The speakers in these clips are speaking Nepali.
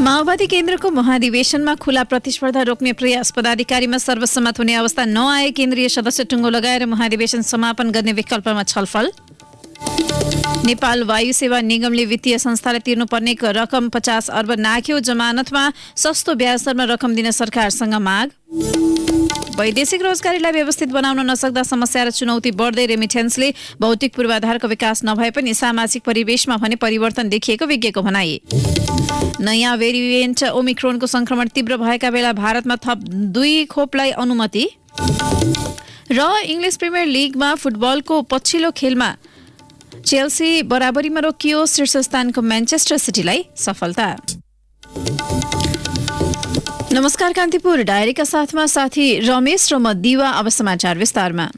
माओवादी केन्द्रको महाधिवेशनमा खुला प्रतिस्पर्धा रोक्ने प्रयास, पदाधिकारीमा सर्वसम्मत हुने अवस्था नआए केन्द्रीय सदस्य टुङ्गो लगाएर महाधिवेशन समापन गर्ने विकल्पमा छलफल। नेपाल वायु सेवा निगमले वित्तीय संस्थालाई तिर्नुपर्ने रकम 50 अर्ब नाग्यो, जमानतमा सस्तो ब्याज दरमा रकम दिन सरकारसँग माग। वैदेशिक रोजगारीलाई व्यवस्थित बनाउन नसक्दा समस्या र चुनौती बढ्दै, रेमिटेन्सले भौतिक पूर्वाधारको विकास नभए पनि सामाजिक परिवेशमा भने परिवर्तन देखिएको विज्ञको भनाई। नयाँ भेरिएन्ट ओमिक्रोनको संक्रमण तीव्र भएका बेला भारतमा थप 2 खोपलाई अनुमति। र इङ्ग्लिस प्रिमियर लिगमा फुटबलको पछिल्लो खेलमा चेल्सी बराबरीमा रोकियो, शीर्ष स्थानको म्यान्चेस्टर सिटीलाई सफलता। नमस्कार, कान्तिपुर डायरीका साथमा साथी रमेश र म दिवा। अब समाचार विस्तारमा।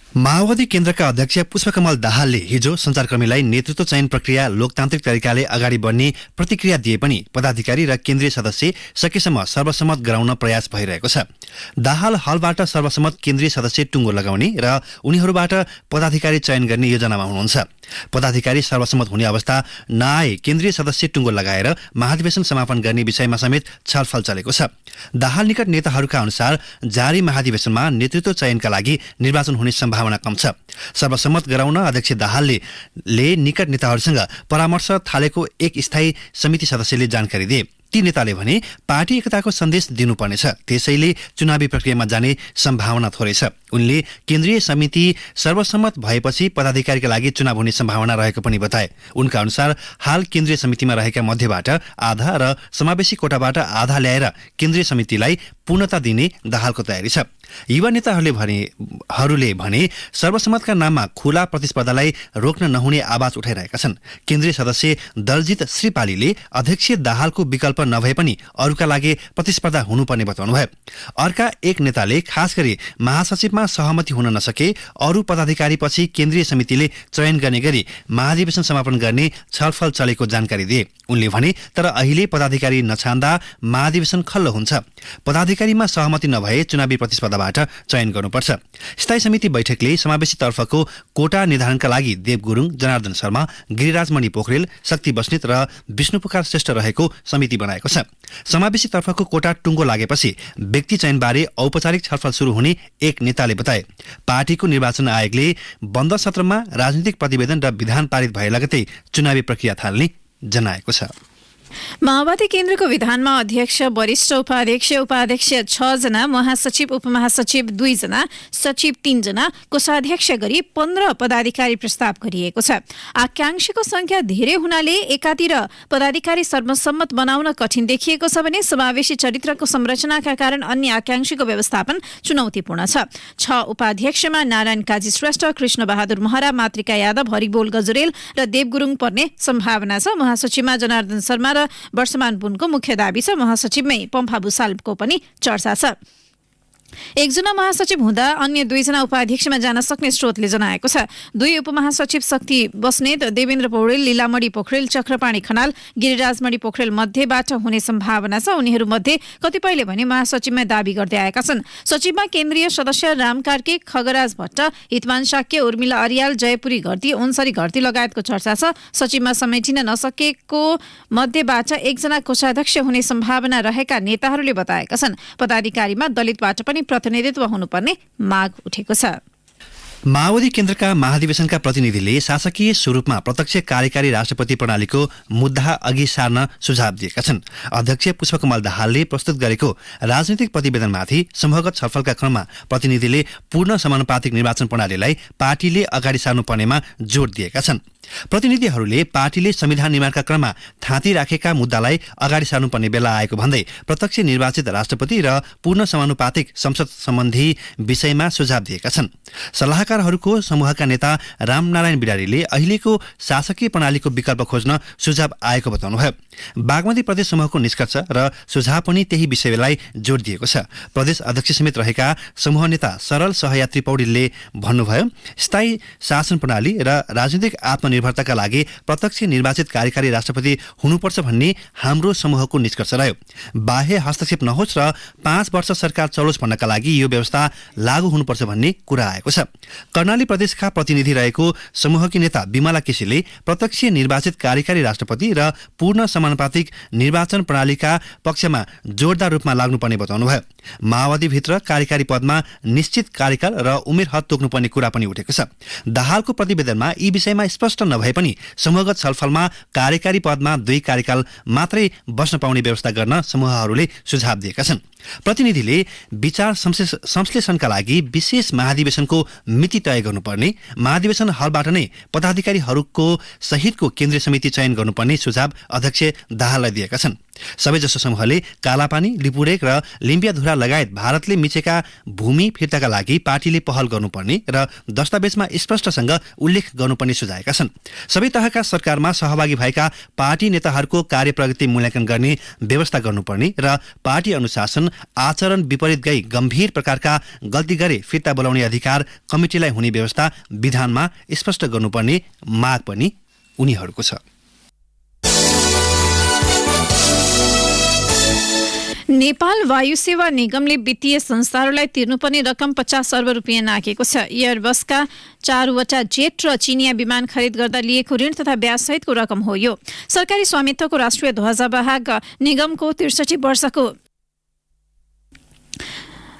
माओवादी केन्द्रका अध्यक्ष पुष्पकमल दाहालले हिजो सञ्चारकर्मीलाई नेतृत्व चयन प्रक्रिया लोकतान्त्रिक तरिकाले अगाडि बढ्ने प्रतिक्रिया दिए पनि पदाधिकारी र केन्द्रीय सदस्य सकेसम्म सर्वसम्मत गराउन प्रयास भइरहेको छ। दाहाल हलबाट सर्वसम्मत केन्द्रीय सदस्य टुङ्गो लगाउने र उनीहरूबाट पदाधिकारी चयन गर्ने योजनामा हुनुहुन्छ। पदाधिकारी सर्वसम्मत हुने अवस्था नआए केन्द्रीय सदस्य टुङ्गो लगाएर महाधिवेशन समापन गर्ने विषयमा समेत छलफल चलेको छ। दाहाल निकट नेताहरूका अनुसार जारी महाधिवेशनमा नेतृत्व चयनका लागि निर्वाचन हुने सम्भावना कम छ। सर्वसम्मत गराउन अध्यक्ष दाहालले निकट नेताहरूसँग परामर्श थालेको एक स्थायी समिति सदस्यले जानकारी दिए। ती नेताले भने पार्टी एकताको सन्देश दिनुपर्नेछ, त्यसैले चुनावी प्रक्रियामा जाने सम्भावना थोरै छ। उनले केन्द्रीय समिति सर्वसम्मत भएपछि पदाधिकारीका लागि चुनाव हुने सम्भावना रहेको पनि बताए। उनका अनुसार हाल केन्द्रीय समितिमा रहेका मध्येबाट आधा र समावेशी कोटाबाट आधा ल्याएर केन्द्रीय समितिलाई पूर्णता दिने दाहालको तयारी छ। युवा नेताहरूले भने सर्वसम्मतका नाममा खुला प्रतिस्पर्धालाई रोक्न नहुने आवाज उठाइरहेका छन्। केन्द्रीय सदस्य दलजित श्रीपालीले अध्यक्ष दाहालको विकल्प नभए पनि अरूका लागि प्रतिस्पर्धा हुनुपर्ने बताउनुभयो। अर्का एक नेताले खास गरी महासचिवमा सहमति हुन नसके अरू पदाधिकारीपछि केन्द्रीय समितिले चयन गर्ने गरी महाधिवेशन समापन गर्ने छलफल चलेको जानकारी दिए। उनले भने तर अहिले पदाधिकारी नछान्दा महाधिवेशन खल्लो हुन्छ। पदाधिकारीमा सहमति नभए चुनावी प्रतिस्पर्धाबाट चयन गर्नुपर्छ। स्थायी समिति बैठकले समावेशी तर्फको कोटा निर्धारणका लागि देव गुरुङ, जनार्दन शर्मा, गिरिराजमणि पोखरेल, शक्ति बस्नेत र विष्णुपुकार श्रेष्ठ रहेको समिति बनाएको छ। समावेशी तर्फको कोटा टुङ्गो लागेपछि व्यक्ति चयनबारे औपचारिक छलफल सुरु हुने एक नेताले बताए। पार्टीको निर्वाचन आयोगले बन्द सत्रमा राजनीतिक प्रतिवेदन र विधान पारित भए लगतै चुनावी प्रक्रिया थाल्ने जनाएको छ। माओवादी केन्द्रको विधानमा अध्यक्ष, वरिष्ठ उपाध्यक्ष, उपाध्यक्ष 6 जना, महासचिव, उपमहासचिव 2 जना, सचिव 3 जना, कोषाध्यक्ष गरी 15 पदाधिकारी प्रस्ताव गरिएको छ। आकांक्षीको संख्या धेरै हुनाले एकातिर पदाधिकारी सर्वसम्मत बनाउन कठिन देखिएको छ भने समावेशी चरित्रको संरचनाका कारण अन्य आकांक्षीको व्यवस्थापन चुनौतीपूर्ण छ। 6 उपाध्यक्षमा नारायण काजी श्रेष्ठ, कृष्ण बहादुर महरा, मातृका यादव, हरिबोल गजुरेल र देव गुरुङ पर्ने सम्भावना छ। महासचिवमा जनार्दन शर्मा र वर्षमान बुनको मुख्य दाबी छ। महासचिवमै पम्फा भूषालको पनि चर्चा छ। 1 जना महासचिव हुँदा अन्य 2 जना उपाध्यक्षमा जान सक्ने स्रोतले जनाएको छ। 2 उपमहासचिव शक्ति बस्नेत, देवेन्द्र पौडेल, लीलामणि पोखरेल, चक्रपाणी खनाल, गिरिराजमणि पोखरेल मध्येबाट हुने सम्भावना छ। उनीहरूमध्ये कतिपयले भने महासचिवमा दाबी गर्दै आएका छन्। सचिवमा केन्द्रीय सदस्य राम कार्के, खगराज भट्ट, हितमान शाक्य, उर्मिला अरियाल, जयपुरी घरती, ओन्सरी घरती लगायतको चर्चा छ। सचिवमा समेटिन नसकेको मध्येबाट 1 जना कोषाध्यक्ष हुने सम्भावना रहेका नेताहरूले बताएका छन्। पदाधिकारीमा दलितबाट पनि प्रतिनिधित्व हुनुपर्ने माग उठेको छ। माओवादी केन्द्रका महाधिवेशनका प्रतिनिधिले शासकीय स्वरूपमा प्रत्यक्ष कार्यकारी राष्ट्रपति प्रणालीको मुद्दा अघि सार्न सुझाव दिएका छन्। अध्यक्ष पुष्पकमल दाहालले प्रस्तुत गरेको राजनीतिक प्रतिवेदनमाथि समूहगत छलफलका क्रममा प्रतिनिधिले पूर्ण समानुपातिक निर्वाचन प्रणालीलाई पार्टीले अगाडि सार्नुपर्नेमा जोड दिएका छन्। प्रतिनिधिहरूले पार्टीले संविधान निर्माणका क्रममा थाँती राखेका मुद्दालाई अगाडि सार्नुपर्ने बेला आएको भन्दै प्रत्यक्ष निर्वाचित राष्ट्रपति र पूर्ण समानुपातिक संसद सम्बन्धी विषयमा सुझाव दिएका छन्। सल्लाहकारहरूको समूहका नेता रामनारायण बिडारीले अहिलेको शासकीय प्रणालीको विकल्प खोज्न सुझाव आएको बताउनुभयो। बागमती प्रदेश समूहको निष्कर्ष र सुझाव पनि त्यही विषयलाई जोड दिएको छ। प्रदेश अध्यक्ष समेत रहेका समूह नेता सरल सहयात्री पौडेलले भन्नुभयो, स्थायी शासन प्रणाली र राजनीतिक आत्मनिर्भरताका लागि प्रत्यक्ष निर्वाचित कार्यकारी राष्ट्रपति हुनुपर्छ भन्ने हाम्रो समूहको निष्कर्ष रह्यो। बाह्य हस्तक्षेप नहोस् र 5 वर्ष सरकार चलोस् भन्नका लागि यो व्यवस्था लागू हुनुपर्छ भन्ने कुरा आएको छ। कर्णाली प्रदेशका प्रतिनिधि रहेको समूहकी नेता विमला केसीले प्रत्यक्ष निर्वाचित कार्यकारी राष्ट्रपति र पूर्ण समानुपातिक निर्वाचन प्रणालीका पक्षमा जोरदार रूपमा लाग्नुपर्ने बताउनुभयो। माओवादीभित्र कार्यकारी पदमा निश्चित कार्यकाल र उमेर हद तोक्नुपर्ने कुरा पनि उठेको छ। दाहालको प्रतिवेदनमा यी विषयमा स्पष्ट नभए पनि समूहगत छलफलमा कार्यकारी पदमा 2 कार्यकाल मात्रै बस्न पाउने व्यवस्था गर्न समूहहरूले सुझाव दिएका छन्। प्रतिनिधिले विचार संश्लेषणका लागि विशेष महाधिवेशनको मिति तय गर्नुपर्ने, महाधिवेशन हलबाट नै पदाधिकारीहरूको सहितको केन्द्रीय समिति चयन गर्नुपर्ने सुझाव अध्यक्ष दाहाललाई दिएका छन्। सबैजसो समूहले कालापानी, लिपुरेक र लिम्बियाधुरा लगायत भारतले मिचेका भूमि फिर्ताका लागि पार्टीले पहल गर्नुपर्ने र दस्तावेजमा स्पष्टसँग उल्लेख गर्नुपर्ने सुझाएका छन्। सबै तहका सरकारमा सहभागी भएका पार्टी नेताहरूको कार्यप्रगति मूल्याङ्कन गर्ने व्यवस्था गर्नुपर्ने र पार्टी अनुशासन आचरण विपरीत गई गम्भीर प्रकारका गल्ती गरे फिर्ता बोलाउने अधिकार कमिटीलाई हुने व्यवस्था विधानमा स्पष्ट गर्नुपर्ने माग पनि उनीहरूको छ। नेपाल वायु सेवा निगमले वित्तीय संस्थाहरूलाई तिर्नुपर्ने रकम 50 अर्ब रुपियाँ नाघेको छ। एयरबसका 4वटा जेट र चिनिया विमान खरिद गर्दा लिएको ऋण तथा ब्याज सहितको रकम हो। यो सरकारी स्वामित्वको राष्ट्रिय ध्वजवाहक निगमको 63 वर्षको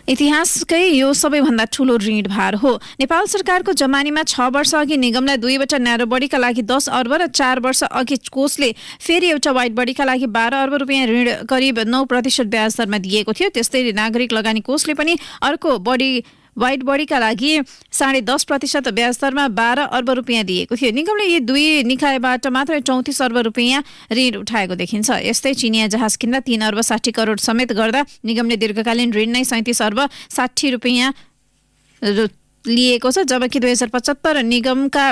इतिहासकै यो सबैभन्दा ठूलो ऋण भार हो। नेपाल सरकारको जमानीमा 6 वर्ष अघि निगमलाई 2वटा न्यारो बडीका लागि 10 अर्ब र 4 वर्ष अघि कोषले फेरि एउटा वाइड बडीका लागि 12 अर्ब रुपियाँ ऋण करिब 9% ब्याज दरमा दिएको थियो। त्यस्तै नागरिक लगानी कोषले पनि अर्को वाइड बडीका लागि 10.5% ब्याज दरमा 12 अर्ब रुपियाँ दिएको थियो। निगमले यी 2 निकायबाट मात्र 34 अर्ब रुपियाँ ऋण उठाएको देखिन्छ। यस्तै चिनिया जहाज किन्दा 3 अर्ब 60 करोड समेत गर्दा निगमले दीर्घकालीन ऋण नै 37 अर्ब 60 रुपियाँ लिएको छ। जबकि 2075 निगमका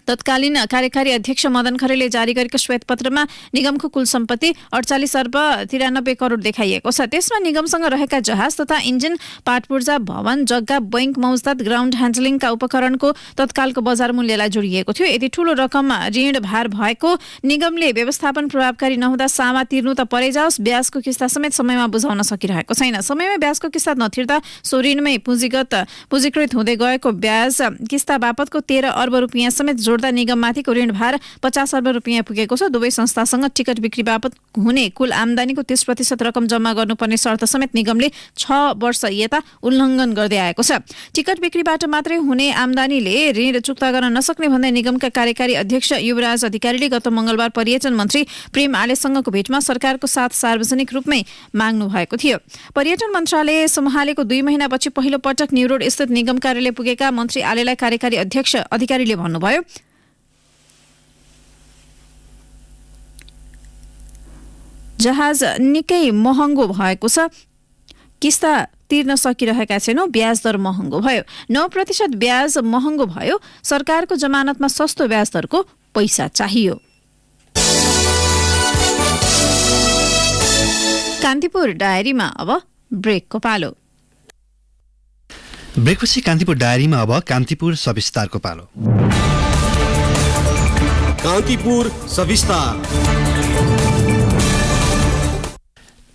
तत्कालीन कार्यकारी अध्यक्ष मदन खरेलले जारी गरेको श्वेतपत्रमा निगमको कुल सम्पत्ति 48 अर्ब 93 करोड देखाइएको छ। त्यसमा निगमसँग रहेका जहाज तथा इन्जिन, पाटपूर्जा, भवन, जग्गा, बैंक मौजदात, ग्राउन्ड ह्यान्डलिङका उपकरणको तत्कालको बजार मूल्यलाई जोडिएको थियो। यति ठूलो रकम ऋण भार भएको निगमले व्यवस्थापन प्रभावकारी नहुँदा सामा तिर्नु त परै जाओस्, ब्याजको किस्ता समेत समयमा बुझाउन सकिरहेको छैन। समयमा ब्याजको किस्ता नतिर्दा सो ऋणमै पुँजीकृत हुँदै गएको ब्याज किस्ता बापतको 13 अर्ब रुपियाँ समेत जोड्दा निगममाथिको ऋण भार 50 अर्ब रुपियाँ पुगेको छ। दुवै संस्थासँग टिकट बिक्री बापत हुने कुल आम्दानीको 30% रकम जम्मा गर्नुपर्ने शर्त समेत निगमले 6 वर्ष यता उल्लङ्घन गर्दै आएको छ। टिकट बिक्रीबाट मात्रै हुने आम्दानीले ऋण चुक्ता गर्न नसक्ने भन्दै निगमका कार्यकारी अध्यक्ष युवराज अधिकारीले गत मंगलबार पर्यटन मन्त्री प्रेम आलेसँगको भेटमा सरकारको साथ सार्वजनिक रूपमै माग्नु भएको थियो। पर्यटन मन्त्रालय सम्हालेको 2 महिनापछि पहिलो पटक न्युरोड स्थित निगम कार्यालय पुगेका मन्त्री आलेलाई कार्यकारी अध्यक्ष अधिकारीले भन्नुभयो, जहाज निकै महँगो भएको छ, किस्ता तिर्न सकिरहेका छैनौं, ब्याज दर महँगो भयो, 9% ब्याज महँगो भयो, सरकारको जमानतमा सस्तो ब्याज दरको पैसा चाहियो। कान्तिपुर डायरीमा अब ब्रेकको पालो। ब्रेकपछि कान्तिपुर डायरीमा अब कान्तिपुर सविस्तारको पालो। कान्तिपुर सविस्तार।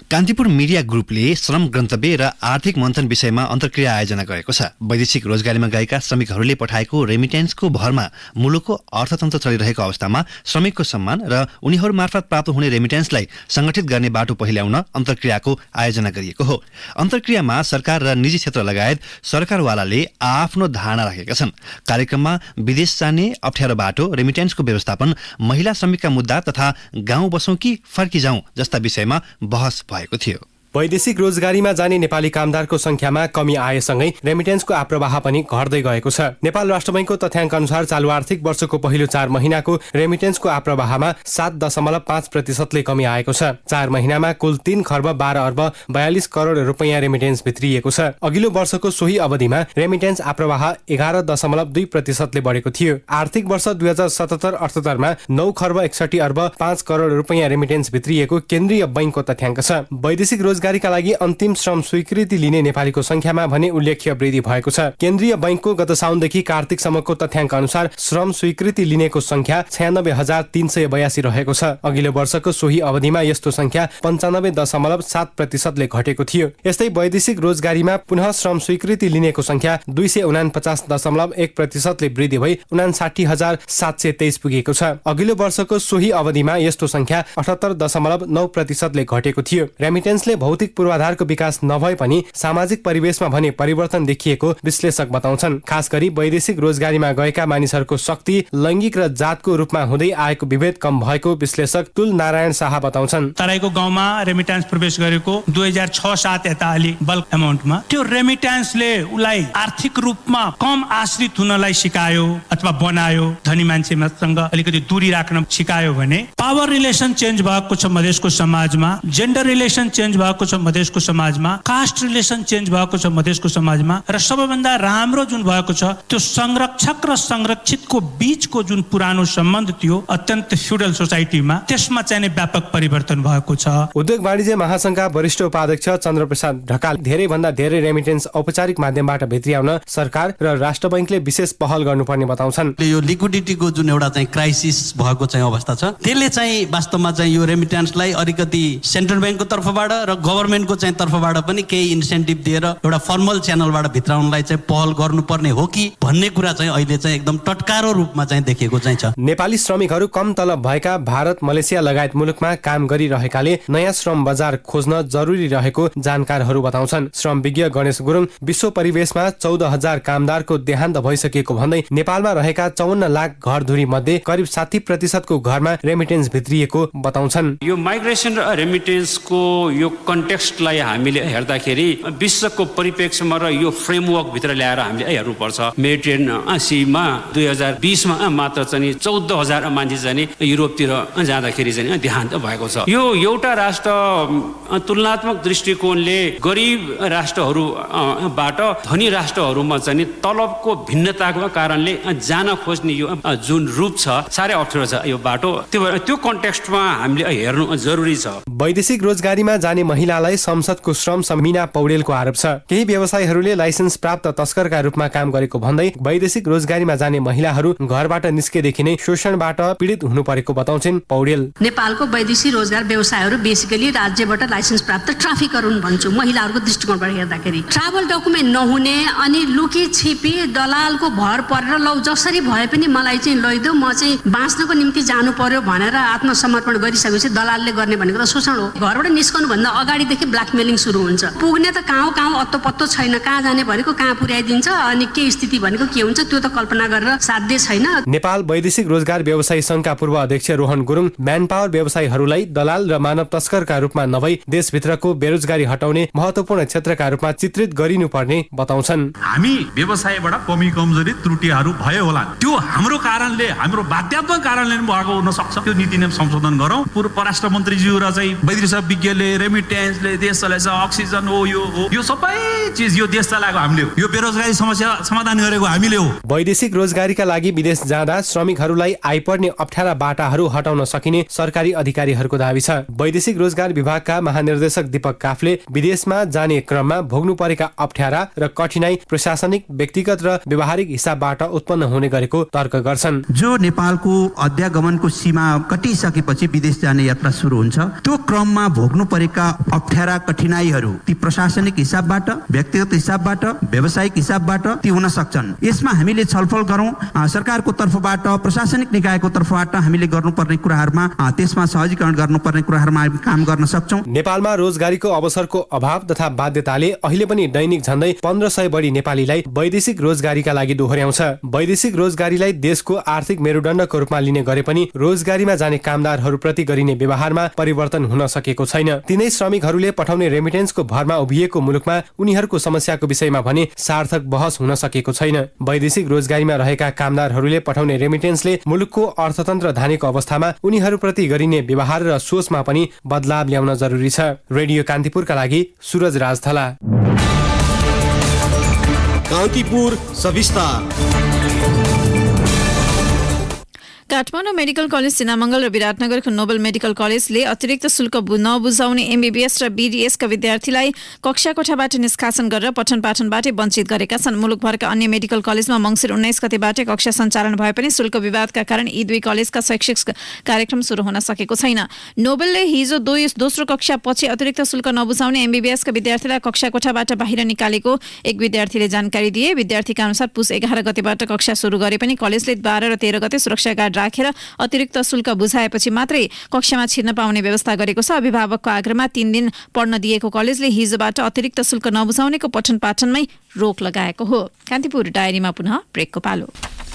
कान्तिपुर मिडिया ग्रुपले श्रम गन्तव्य र आर्थिक मन्थन विषयमा अन्तर्क्रिया आयोजना गरेको छ। वैदेशिक रोजगारीमा गएका श्रमिकहरूले पठाएको रेमिटेन्सको भरमा मुलुकको अर्थतन्त्र चलिरहेको अवस्थामा श्रमिकको सम्मान र उनीहरू मार्फत प्राप्त हुने रेमिटेन्सलाई संगठित गर्ने बाटो पहिल्याउन अन्तर्क्रियाको आयोजना गरिएको हो। अन्तर्क्रियामा सरकार र निजी क्षेत्र लगायत सरकारवालाले आफ्नो धारणा राखेका छन्। कार्यक्रममा विदेश जाने अप्ठ्यारो बाटो, रेमिटेन्सको व्यवस्थापन, महिला श्रमिकका मुद्दा तथा गाउँ बसौँ कि फर्किजाउँ जस्ता विषयमा बहस भएको थियो। वैदेशिक रोजगारीमा जाने नेपाली कामदारको संख्यामा कमी आएसँगै रेमिटेन्सको आप्रवाह पनि घट्दै गएको छ। नेपाल राष्ट्र बैंकको तथ्याङ्क अनुसार चालु आर्थिक वर्षको पहिलो 4 महिनाको रेमिटेन्सको आप्रवाहमा 7.5% कमी आएको छ। 4 महिनामा कुल 3 खर्ब 12 अर्ब 42 करोड रुपैयाँ रेमिटेन्स भित्रिएको छ। अघिल्लो वर्षको सोही अवधिमा रेमिटेन्स आप्रवाह 11.2% बढेको थियो। आर्थिक वर्ष 2077-78 मा 9 खर्ब 61 अर्ब 5 करोड रुपैयाँ रेमिटेन्स भित्रिएको केन्द्रीय बैंकको तथ्याङ्क छ। वैदेशिक रोजगारी रोजगारीका लागि अन्तिम श्रम स्वीकृति लिने नेपालीको संख्यामा भने उल्लेख्य वृद्धि भएको छ। केन्द्रीय बैंकको गत साउनदेखि कार्तिकसम्मको तथ्याङ्क अनुसार श्रम स्वीकृति लिनेको संख्या 96,382 रहेको छ। अघिल्लो वर्षको सोही अवधिमा यस्तो संख्या 95.7% घटेको थियो। यस्तै वैदेशिक रोजगारीमा पुनः श्रम स्वीकृति लिनेको संख्या 249.1% वृद्धि भई 59,723 पुगेको छ। अघिल्लो वर्षको सोही अवधिमा यस्तो संख्या 78.9% घटेको थियो। रेमिटेन्सले भौतिक पूर्वाधारको विकास नभए पनि सामाजिक परिवेशमा भने परिवर्तन देखिएको विश्लेषक बताउँछन्। खास गरी वैदेशिक रोजगारीमा गएका मानिसहरूको शक्ति लैङ्गिक र जातको रूपमा हुँदै आएको विभेद कम भएको विश्लेषक तुल नारायण शाह बताउँछन्। तराईको गाउँमा रेमिटेन्स प्रवेश गरेको 2006-07 यता अलि बल्क एमाउन्टमा त्यो रेमिटेन्सले उलाई आर्थिक रूपमा कम आश्रित हुनलाई सिकायो अथवा बनायो, धनी मान्छेसँग अलिकति दूरी राख्न सिकायो भने पावर रिलेसन चेन्ज भएको छ मधेसको समाजमा, जेन्डर रिलेसन चेन्ज भएको छ मधेसको समाजमा, कास्ट रिलेसन चेन्ज भएको छ मधेसको समाजमा र सबैभन्दा राम्रो जुन भएको छ त्यो संरक्षक र संरक्षितको बीचको जुन पुरानो सम्बन्ध थियो अत्यन्त फ्युडल सोसाइटीमा त्यसमा चाहिँ व्यापक परिवर्तन भएको छ। उद्योग वाणिज्य महासंघका वरिष्ठ उपाध्यक्ष चन्द्रप्रसाद ढकाल धेरैभन्दा धेरै रेमिटेन्स औपचारिक माध्यमबाट भित्र्याउन सरकार र राष्ट्र बैंकले विशेष पहल गर्नुपर्ने बताउँछन्। यो लिक्विडिटीको जुन एउटा चाहिँ क्राइसिस भएको चाहिँ अवस्था छ त्यसले चाहिँ वास्तवमा चाहिँ यो रेमिटेन्सलाई अलिकति सेन्ट्रल बैंकको तर्फबाट र गभर्नमेन्टको चाहिँ तर्फबाट पनि केही इन्सेन्टिभ दिएर एउटा फर्मल च्यानलबाट भित्राउनलाई चाहिँ पहल गर्नुपर्ने हो कि भन्ने कुरा चाहिँ अहिले चाहिँ एकदम टटकारो रूपमा चाहिँ देखिएको चाहिँ छ। नेपाली श्रमिकहरू कम तलब भएका भारत, मलेसिया लगायत मुलुकमा काम गरिरहेकाले नयाँ श्रम बजार खोज्न जरुरी रहेको जानकारहरू बताउँछन्। श्रम विज्ञ गणेश गुरुङ विश्व परिवेशमा 14,000 कामदारको देहान्त भइसकेको भन्दै नेपालमा रहेका 54 लाख घरधुरी मध्ये करिब 60% को घरमा रेमिटेन्स भित्रिएको बताउँछन्। यो माइग्रेसन र रेमिटेन्सको यो कन्टेक्स्टलाई हामीले हेर्दाखेरि विश्वको परिप्रेक्ष्यमा र यो फ्रेमवर्क भित्र ल्याएर हामीले हेर्नुपर्छ। मेडिटेरेनियनमा 2020मा मात्र चाहिँ 14,000 मान्छे चाहिँ युरोपतिर जाँदाखेरि चाहिँ देहान्त भएको छ। यो एउटा राष्ट्र तुलनात्मक दृष्टिकोणले गरिब राष्ट्रहरूबाट धनी राष्ट्रहरूमा चाहिँ तलबको भिन्नताको कारणले जान खोज्ने यो जुन रूप छ साह्रै अप्ठ्यारो छ यो बाटो। त्यो कन्टेक्स्टमा हामीले हेर्नु जरुरी छ। वैदेशिक रोजगारीमा जाने महिलालाई संसदको श्रम मीना पौडेलको आरोप छ। केही व्यवसायीहरूले लाइसेन्स प्राप्त तस्करका रूपमा काम गरेको भन्दै वैदेशिक रोजगारीमा जाने महिलाहरू घरबाट निस्केदेखि नै शोषणबाट पीडित हुनु परेको बताउँछिन् पौडेल। नेपालको वैदेशिक रोजगार व्यवसायहरू बेसिकली राज्यबाट लाइसेन्स प्राप्त ट्राफिकर हुन् भन्छु महिलाहरूको दृष्टिकोणबाट हेर्दाखेरि। ट्राभल डकुमेन्ट नहुने अनि लुकी छिपी दलालको भर परेर लौ जसरी भए पनि मलाई चाहिँ लैदो म चाहिँ बाँच्नको निम्ति जानु पर्यो भनेर आत्मसमर्पण गरिसकेपछि दलालले गर्ने भनेको त शोषण हो। घरबाट निस्कनु भन्दा अगाडिदेखि ब्ल्याकमेलिङ सुरु हुन्छ। पुग्ने त कहाँ अत्तो पत्तो छैन, कहाँ जाने भनेको कहाँ पुर्याइदिन्छ अनि के स्थिति भनेको के हुन्छ त्यो त कल्पना गरेर साध्य छैन। नेपाल वैदेशिक रोजगार व्यवसायी संघका पूर्व अध्यक्ष रोहन गुरुङ म्यान पावर व्यवसायीहरूलाई दलाल र मानव तस्करका रूपमा नभई देशभित्रको बेरोजगारी हटाउने महत्वपूर्ण क्षेत्रका रूपमा चित्रित गरिनुपर्ने बताउँछन्। हामी व्यवसायबाट कमी कमजोरी त्रुटिहरू भयो होला, त्यो हाम्रो कारणले हाम्रो बाध्यात्मक कारणले भएको हुन सक्छ। त्यो नीति नियम संशोधन गरौँ। पूर्व परराष्ट्र मन्त्रीज्यू र चाहिँ वैदेशिक विज्ञले रेमिटेन्सले देश चलाएछ, अक्सिजन हो यो सबै चिज यो देश चलाएको हामीले हो, यो बेरोजगारी समस्या समाधान गरेको हामीले हो। वैदेशिक रोजगारीका लागि विदेश जाँदा श्रमिकहरूलाई आइपर्ने अप्ठ्यारा बाटाहरू हटाउन सकिने सरकारी अधिकारीहरूको दाबी छ। वैदेशिक रोजगार विभागका महानिर्देशक दीपक काफले विदेशमा जाने क्रममा भोग्नु परेका अप्ठ्यारा र कठिनाई प्रशासनिक, व्यक्तिगत र व्यवहारिक हिसाबबाट उत्पन्न हुने गरेको तर्क गर्छन्। जो नेपालको अध्यागमनको सीमा कटिसकेपछि विदेश जाने यात्रा सुरु हुन्छ त्यो क्रममा भोग्नु परेका अप्ठ्यारा कठिनाइहरू ती प्रशासनिक हिसाबबाट, व्यक्तिगत हिसाबबाट, व्यावसायिक हिसाबबाट ती हुन सक्छन्। यसमा हामीले छलफल गरौँ। सरकारको तर्फबाट, प्रशासनिक निकायको तर्फबाट हामीले गर्नुपर्ने कुराहरूमा त्यसमा सहजीकरण गर्नुपर्ने कुराहरूमा काम गर्न सक्छौँ। नेपालमा रोजगारीको अवसरको अभाव तथा बाध्यताले अहिले पनि दैनिक झन्डै 1500 बढी नेपालीलाई वैदेशिक रोजगारीका लागि दोहोर्याउँछ। वैदेशिक रोजगारीलाई देशको आर्थिक मेरुदण्डको रूपमा लिने गरे पनि रोजगारीमा जाने कामदारहरूप्रति गरिने व्यवहारमा परिवर्तन हुन सकेको छैन। तिनै श्रमिकहरूले पठाउने रेमिटेन्सको भरमा उभिएको मुलुकमा उनीहरूको समस्याको विषयमा भने सार्थक बहस हुन सकेको छैन। वैदेशिक रोजगारीमा रहेका कामदारहरूले पठाउने रेमिटेन्सले मुलुकको अर्थतन्त्र धानेको अवस्थामा उनीहरूप्रति गरिने व्यवहार र सोचमा पनि बदलाव ल्याउन जरुरी छ। रेडियो कान्तिपुरका लागि सूरज राजथला। कान्तिपुर सविस्तार। काठमाडौँ मेडिकल कलेज सिनामङ्गल र विराटनगरको नोबल मेडिकल कलेजले अतिरिक्त शुल्क नबुझाउने एमबीबीएस र बीडीएसका विद्यार्थीलाई कक्षा कोठाबाट निष्कासन गरेर पठन पाठनबाटै वञ्चित गरेका छन्। मुलुकभरका अन्य मेडिकल कलेजमा मङ्सिर 19 गतेबाट कक्षा सञ्चालन भए पनि शुल्क विवादका कारण यी दुई कलेजका शैक्षिक कार्यक्रम सुरु हुन सकेको छैन। नोबेलले हिजो दोस्रो कक्षा पछि अतिरिक्त शुल्क नबुझाउने एमबीबीएसका विद्यार्थीलाई कक्षा कोठाबाट बाहिर निकालेको एक विद्यार्थीले जानकारी दिए। विद्यार्थीका अनुसार पुस 11 गतेबाट कक्षा सुरु गरे पनि कलेजले 12 र 13 गते सुरक्षा गार्ड राखेर अतिरिक्त शुल्क बुझाएपछि मात्रै कक्षामा छिर्न पाउने व्यवस्था गरेको छ। अभिभावकको आग्रहमा 3 दिन पढ्न दिएको कलेजले हिजोबाट अतिरिक्त शुल्क नबुझाउनेको पठन पाठनमै रोक लगाएको हो। कान्तिपुर डायरीमा पुनः ब्रेकको पालो।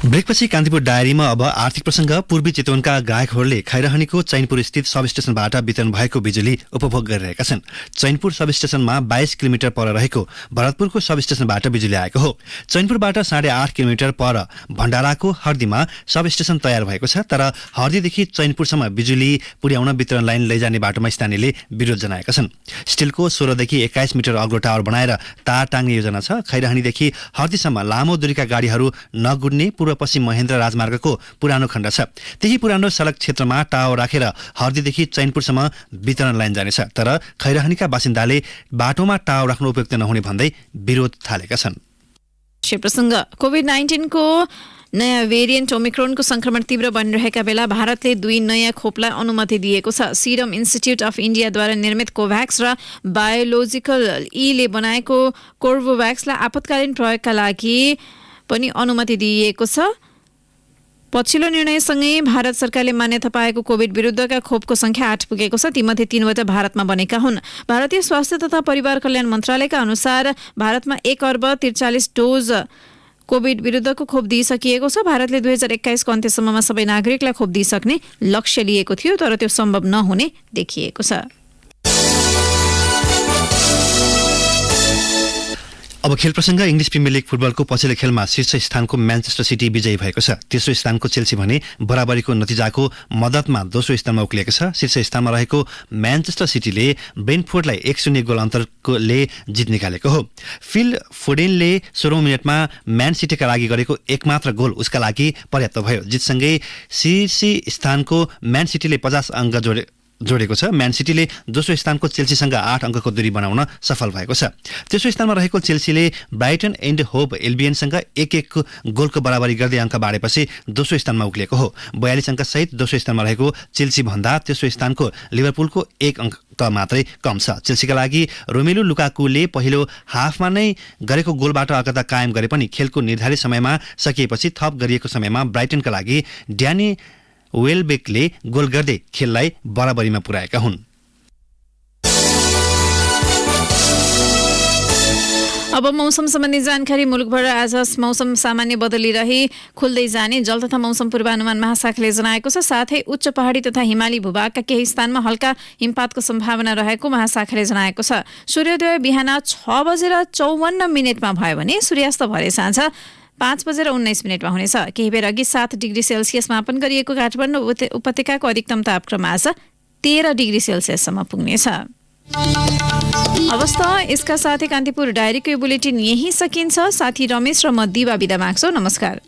ब्रेकपछि कान्तिपुर डायरीमा अब आर्थिक प्रसङ्ग। पूर्वी चितवनका ग्राहकहरूले खैरहनीको चैनपुर स्थित सब स्टेशनबाट वितरण भएको बिजुली उपभोग गरिरहेका छन्। चैनपुर सब स्टेशनमा 22 किलोमिटर पर रहेको भरतपुरको सब स्टेशनबाट बिजुली आएको हो। चैनपुरबाट 8.5 किलोमिटर पर भण्डाराको हर्दीमा सब स्टेशन तयार भएको छ, तर हर्दीदेखि चैनपुरसम्म बिजुली पुर्याउन वितरण लाइन लैजाने बाटोमा स्थानीयले विरोध जनाएका छन्। स्टिलको 16 देखि 21 मिटर अग्लो टावर बनाएर तार टाङ्ने योजना छ। खैरहनीदेखि हर्दीसम्म लामो दूरीका गाडीहरू नगुड्ने पश्चिम महेन्द्र राजमार्गको पुरानो खण्ड छ। त्यही पुरानो सडक क्षेत्रमा टावर राखेर हर्दीदेखि चैनपुरसम्म वितरण लाइन जानेछ, तर खैरहनीका बासिन्दाले बाटोमा टावर राख्नु उपयुक्त नहुने भन्दै विरोध थालेका छन्। प्रसङ्ग। कोभिड-19 को नयाँ भेरिएन्ट ओमिक्रोनको संक्रमण तीव्र बनिरहेका बेला भारतले 2 नयाँ खोपलाई अनुमति दिएको छ। सिरम इन्स्टिट्युट अफ इन्डियाद्वारा निर्मित कोभ्याक्स र बायोलोजिकल ले बनाएको कोर्बोभ्याक्सलाई आपतकालीन प्रयोगका लागि पनि अनुमति दिइएको छ। पछिल्लो निर्णयसँगै भारत सरकारले मान्यता पाएको कोभिड विरुद्धका खोपको संख्या 8 पुगेको छ। तीमध्ये 3वटा भारतमा बनेका हुन्। भारतीय स्वास्थ्य तथा परिवार कल्याण मन्त्रालयका अनुसार भारतमा 1 अर्ब 43 डोज कोभिड विरुद्धको खोप दिइसकिएको छ। भारतले 2021 को अन्त्यसम्ममा सबै नागरिकलाई खोप दिइसक्ने लक्ष्य लिएको थियो, तर त्यो सम्भव नहुने देखिएको छ। अब खेल प्रसङ्ग। इङ्ग्लिस प्रिमियर लिग फुटबलको पछिल्लो खेलमा शीर्ष स्थानको म्यान्चेस्टर सिटी विजयी भएको छ। तेस्रो स्थानको चेल्सी भने बराबरीको नतिजाको मद्दतमा दोस्रो स्थानमा उक्लिएको छ। शीर्ष स्थानमा रहेको म्यान्चेस्टर सिटीले ब्रेन्टफोर्डलाई 1-0 गोल अन्तरले जित निकालेको हो। फिल फोडेनले 16औं मिनटमा म्यान सिटीका लागि गरेको एकमात्र गोल उसका लागि पर्याप्त भयो। जितसँगै शीर्ष स्थानको म्यान सिटीले 50 अङ्क जोडेको छ। म्यान सिटीले दोस्रो स्थानको चेल्सीसँग 8 अङ्कको दूरी बनाउन सफल भएको छ। तेस्रो स्थानमा रहेको चेल्सीले ब्राइटन एन्ड होभ एल्बियनसँग 1-1 गोलको बराबरी गर्दै अङ्क बाँडेपछि दोस्रो स्थानमा उक्लिएको हो। 42 अङ्क सहित दोस्रो स्थानमा रहेको चेल्सी भन्दा तेस्रो स्थानको लिभरपुलको 1 अङ्क मात्रै कम छ। चेल्सीका लागि रोमेलु लुकाकुले पहिलो हाफमा नै गरेको गोलबाट अग्रता कायम गरे पनि खेलको निर्धारित समयमा सकिएपछि थप गरिएको समयमा ब्राइटनका लागि ड्यानी वेलबेकले गोल गर्दै खेललाई बराबरीमा पुर्याएका हुन्। अब मौसम सम्बन्धी जानकारी। मुलुकभर आज मौसम सामान्य बदली रही खुल्दै जाने जल तथा मौसम पूर्वानुमान महाशाखाले जनाएको छ। साथै उच्च पहाडी तथा हिमाली भूभागका केही स्थानमा हल्का हिमपातको सम्भावना रहेको महाशाखाले जनाएको छ। सूर्योदय बिहान 6:54 भयो भने सूर्यास्त भरे साँझ 5:19 हुनेछ। केही बेर अघि 7 डिग्री सेल्सियस मापन गरिएको काठमाडौँ उपत्यकाको अधिकतम तापक्रम आज 13 डिग्री सेल्सियससम्म पुग्नेछ। अवस्था यसका साथै कान्तिपुर डायरीको बुलेटिन यही सकिन्छ। साथी रमेश र म दिवा बिदा माग्छौँ। नमस्कार।